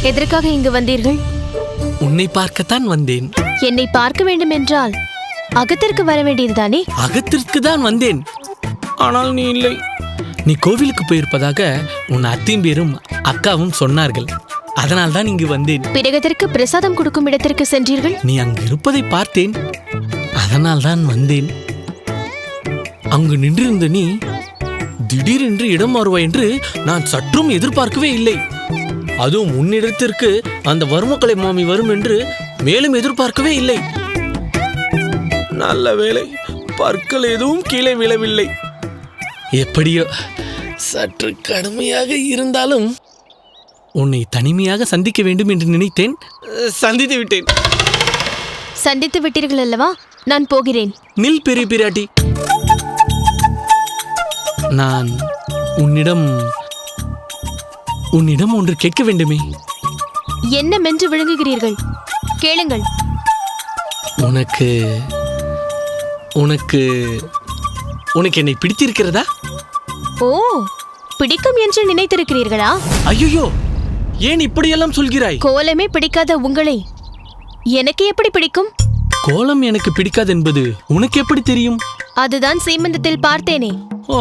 எதற்காக இங்கு வந்தீர்கள்? உன்னை பார்க்கத்தான் வந்தேன். என்னை பார்க்க வேண்டும் என்றால் அகத்திற்கு வர வேண்டியதுதானே? அகத்திற்கு தான் வந்தேன், ஆனால் நீ இல்லை. நீ கோவிலுக்கு போயிருப்பதாக உன் அத்தையும் பேரும் அக்காவும் சொன்னார்கள். அதனால் தான் இங்கு வந்தேன். பிறகதற்கு பிரசாதம் கொடுக்கும் இடத்திற்கு சென்றீர்கள்? நீ அங்கு இருப்பதை பார்த்தேன், அதனால் தான் வந்தேன். அங்கு நின்றிருந்த நீ திடீரென்று இடம் மாறுவாய் என்று நான் சற்றும் எதிர்பார்க்கவே இல்லை. அதுவும் உன்னிடத்திற்கு அந்த வர்மக்கலை மாமி வரும் என்று மேலும் எதிர்பார்க்கவே இல்லை. நல்ல வேளை, பற்கள் எதுவும் கீழே விழவில்லை. எப்படியோ சற்று கடுமையாக இருந்தாலும் உன்னை தனிமையாக சந்திக்க வேண்டும் என்று நினைத்தேன். சந்தித்து விட்டேன். சந்தித்து விட்டீர்கள் அல்லவா? நான் போகிறேன். நில் பெரிய பிராட்டி, நான் உன்னிடம் ஒன்று கேட்க வேண்டுமே. என்ன மென்று விழுங்குகிறீர்கள்? கேளுங்கள். உனக்கு உனக்கு உனக்கு என்னை பிடித்திருக்கிறதா? ஓ, பிடிக்கும் என்று நினைத்திருக்கிறீர்களா? ஐயோ, ஏன் இப்படியெல்லாம் சொல்கிறாய்? கோலமே பிடிக்காத உங்களை எனக்கு எப்படி பிடிக்கும்? கோலம் எனக்கு பிடிக்காது என்பது உனக்கு எப்படி தெரியும்? அதுதான் சீமந்தத்தில் பார்த்தேனே. ஓ,